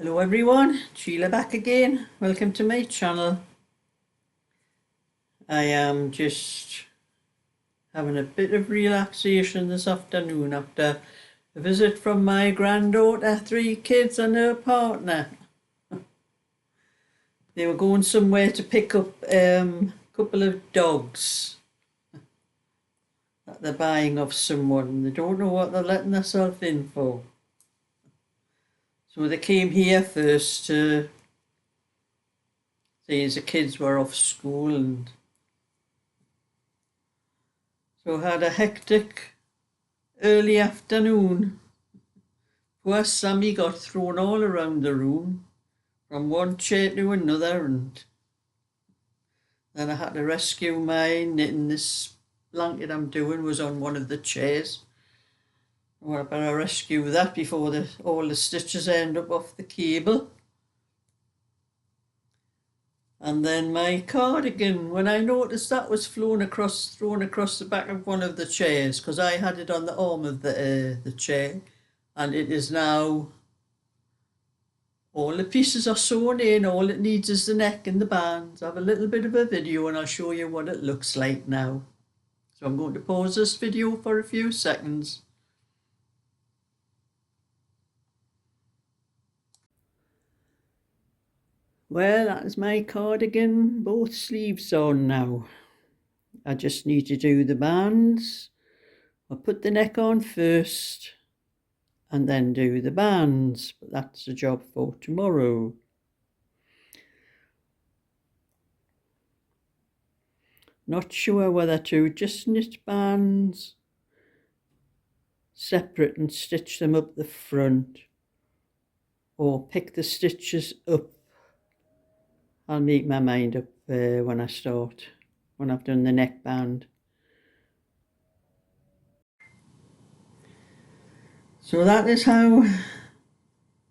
Hello everyone, Sheila back again. Welcome to my channel. I am just having a bit of relaxation this afternoon after a visit from my granddaughter, 3 kids and her partner. They were going somewhere to pick up a couple of dogs that they're buying off someone. They don't know what they're letting themselves in for. So they came here first to see as the kids were off school, and so had a hectic early afternoon. Poor Sammy got thrown all around the room, from one chair to another, and then I had to rescue mine, and this blanket I'm doing was on one of the chairs. Well, I better rescue that before all the stitches end up off the cable. And then my cardigan, when I noticed that was thrown across the back of one of the chairs, because I had it on the arm of the chair, and it is now, all the pieces are sewn in. All it needs is the neck and the bands. I have a little bit of a video and I'll show you what it looks like now. So I'm going to pause this video for a few seconds. Well, that is my cardigan, both sleeves on now. I just need to do the bands. I'll put the neck on first and then do the bands, but that's a job for tomorrow. Not sure whether to just knit bands separate and stitch them up the front, or pick the stitches up. I'll make my mind up when I've done the neckband. So that is how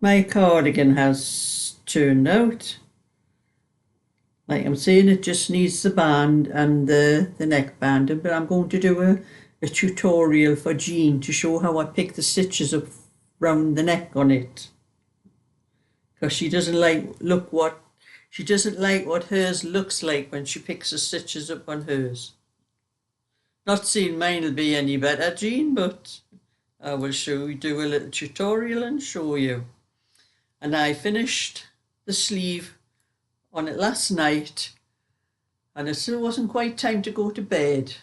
my cardigan has turned out. Like I'm saying, it just needs the band and the neckband, but I'm going to do a tutorial for Jean to show how I pick the stitches up round the neck on it, because she doesn't like what hers looks like when she picks the stitches up on hers. Not saying mine will be any better, Jean, but I will do a little tutorial and show you. And I finished the sleeve on it last night, and it still wasn't quite time to go to bed.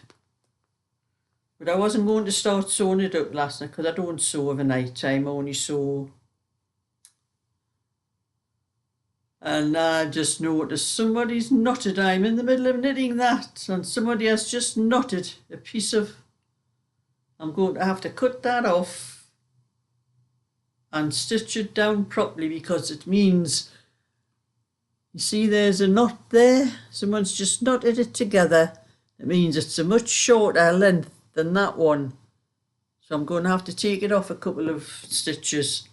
But I wasn't going to start sewing it up last night, because I don't sew over night time. I only sew. And I just noticed somebody's knotted. I'm in the middle of knitting that, and somebody has just knotted a piece of. I'm going to have to cut that off and stitch it down properly, because it means, you see there's a knot there, someone's just knotted it together. It means it's a much shorter length than that one, so I'm going to have to take it off a couple of stitches,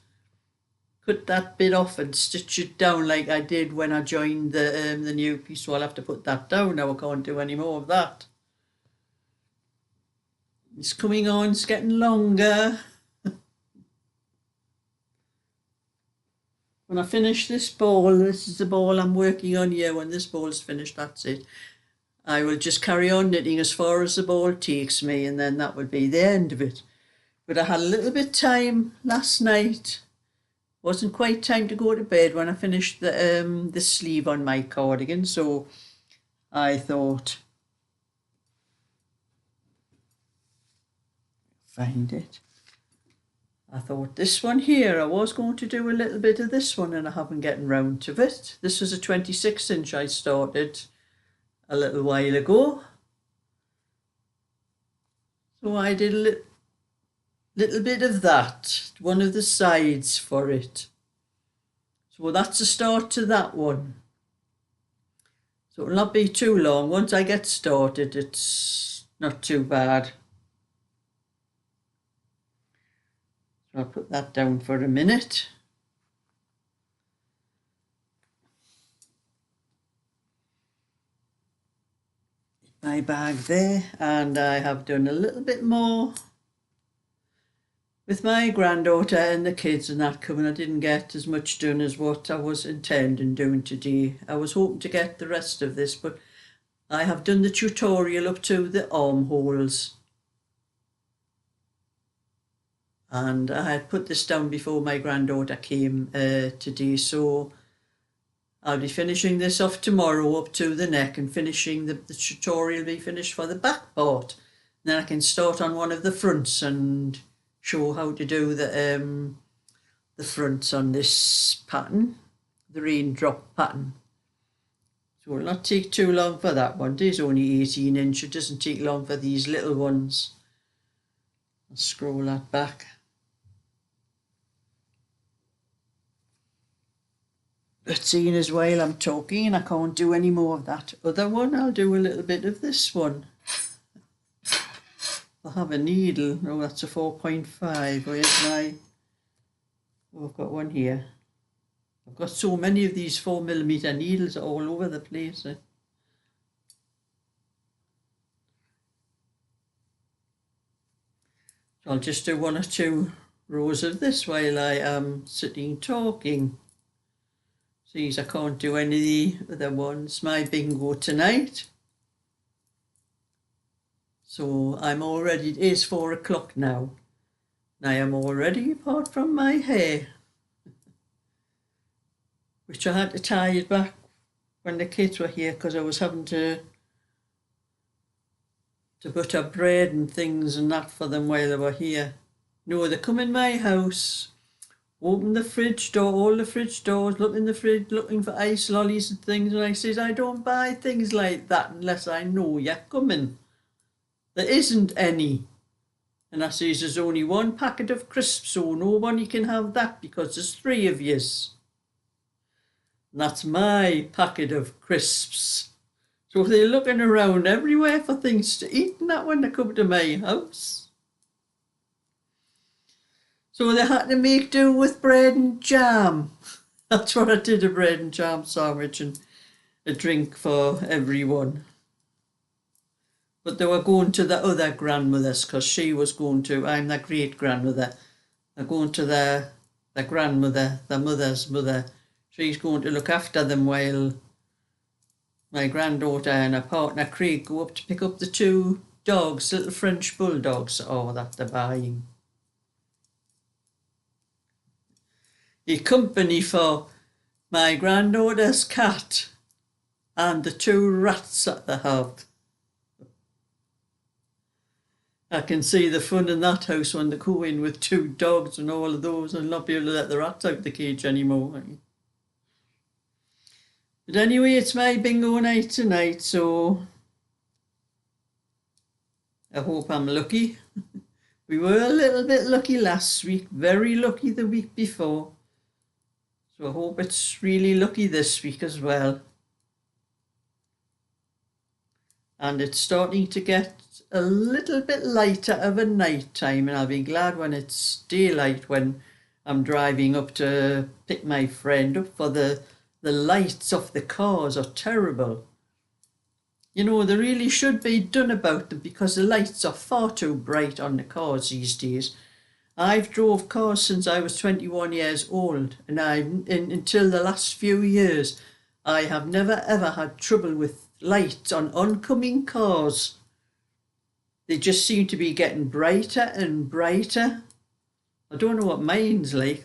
cut that bit off and stitch it down like I did when I joined the new piece. So I'll have to put that down now. I can't do any more of that. It's coming on, it's getting longer. When I finish this ball, this is the ball I'm working on here. When this ball is finished, that's it. I will just carry on knitting as far as the ball takes me, and then that will be the end of it. But I had a little bit of time last night. Wasn't quite time to go to bed when I finished the sleeve on my cardigan, so I thought, find it. I thought this one here, I was going to do a little bit of this one, and I haven't gotten round to it. This was a 26-inch I started a little while ago. So I did a little bit of that, one of the sides for it. So that's a start to that one. So it'll not be too long. Once I get started, it's not too bad. So I'll put that down for a minute. My bag there, and I have done a little bit more with my granddaughter and the kids and that coming, I didn't get as much done as what I was intending doing today. I was hoping to get the rest of this, but I have done the tutorial up to the armholes. And I had put this down before my granddaughter came today, so I'll be finishing this off tomorrow up to the neck, and finishing the tutorial will be finished for the back part. And then I can start on one of the fronts and show how to do the fronts on this pattern, the raindrop pattern. So it will not take too long for that one. It is only 18 inch. It doesn't take long for these little ones. I'll scroll that back. But seeing as while I'm talking and I can't do any more of that other one, I'll do a little bit of this one. I'll have a needle. Oh, that's a 4.5. Where's my... Oh, I've got one here. I've got so many of these 4mm needles all over the place. So I'll just do 1 or 2 rows of this while I am sitting talking. See, I can't do any of the other ones. My bingo tonight. So I'm already, it is 4 o'clock now. And I am already, apart from my hair, which I had to tie it back when the kids were here because I was having to butter bread and things and that for them while they were here. No, they come in my house, open the fridge door, all the fridge doors, look in the fridge, looking for ice lollies and things, and I says, I don't buy things like that unless I know you're coming. There isn't any. And I says, there's only 1 packet of crisps, so nobody can have that because there's 3 of yous. And that's my packet of crisps. So they're looking around everywhere for things to eat and that when they come to my house. So they had to make do with bread and jam. That's what I did, a bread and jam sandwich and a drink for everyone. But they were going to the other grandmothers because she was going to, I'm the great-grandmother. They're going to their grandmother, their mother's mother. She's going to look after them while my granddaughter and her partner Craig go up to pick up the 2 dogs, little French bulldogs, that they're buying. A company for my granddaughter's cat and the 2 rats that they have. I can see the fun in that house when they go in with 2 dogs and all of those and not be able to let the rats out the cage anymore. But anyway, it's my bingo night tonight, so I hope I'm lucky. We were a little bit lucky last week, very lucky the week before. So I hope it's really lucky this week as well. And it's starting to get a little bit lighter of a night time, and I'll be glad when it's daylight when I'm driving up to pick my friend up, for the lights of the cars are terrible. You know, they really should be done about them because the lights are far too bright on the cars these days. I've drove cars since I was 21 years old, and until the last few years I have never ever had trouble with lights on oncoming cars. They just seem to be getting brighter and brighter. I don't know what mine's like.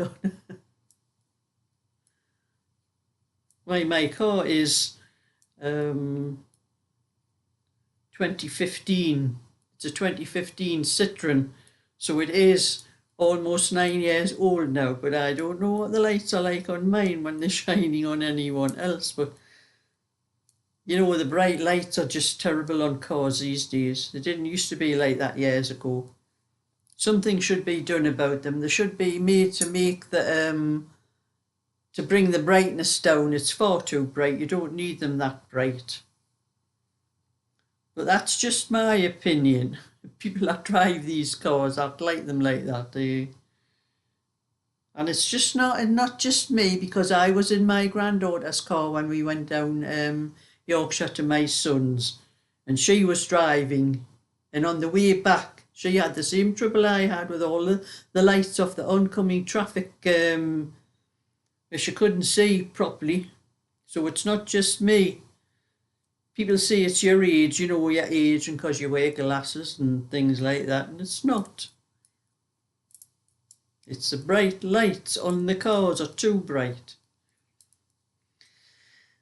My car is 2015. It's a 2015 Citroen, so it is almost 9 years old now, but I don't know what the lights are like on mine when they're shining on anyone else. But you know, the bright lights are just terrible on cars these days. They didn't used to be like that years ago. Something should be done about them. They should be made to make the to bring the brightness down. It's far too bright. You don't need them that bright. But that's just my opinion. People that drive these cars act like them like that. And it's just not just me, because I was in my granddaughter's car when we went down Yorkshire to my son's, and she was driving, and on the way back She had the same trouble I had with all the lights off the oncoming traffic. She couldn't see properly. So it's not just me. People say it's your age, you know, your age, and because you wear glasses and things like that, and it's not. It's the bright lights on the cars are too bright.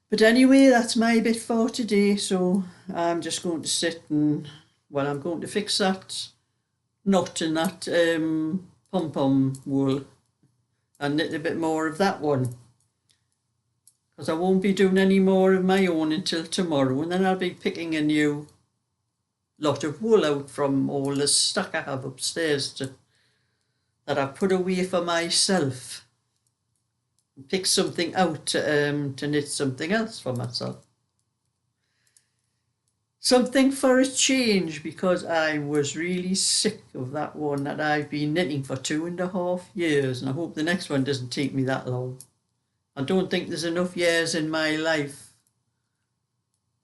But anyway, that's my bit for today, so I'm just going to sit and, well, I'm going to fix that knot in that pom-pom wool and knit a bit more of that one. Because I won't be doing any more of my own until tomorrow, and then I'll be picking a new lot of wool out from all the stock I have upstairs that I've put away for myself. Pick something out to knit something else for myself. Something for a change, because I was really sick of that one that I've been knitting for 2.5 years, and I hope the next one doesn't take me that long. I don't think there's enough years in my life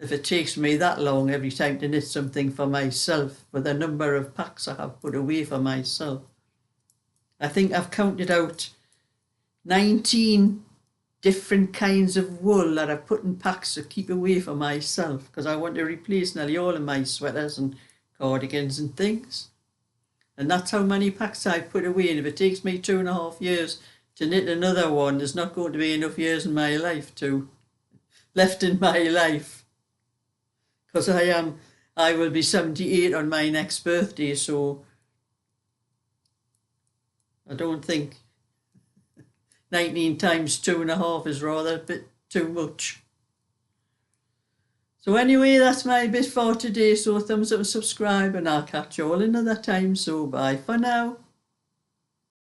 if it takes me that long every time to knit something for myself, with the number of packs I have put away for myself. I think I've counted out 19 different kinds of wool that I've put in packs to keep away for myself, because I want to replace nearly all of my sweaters and cardigans and things. And that's how many packs I've put away, and if it takes me 2.5 years to knit another one, there's not going to be enough years in my life left in my life, because I will be 78 on my next birthday, so I don't think 19 times 2.5 is rather a bit too much. So anyway, that's my bit for today, so thumbs up and subscribe, and I'll catch you all another time, so bye for now.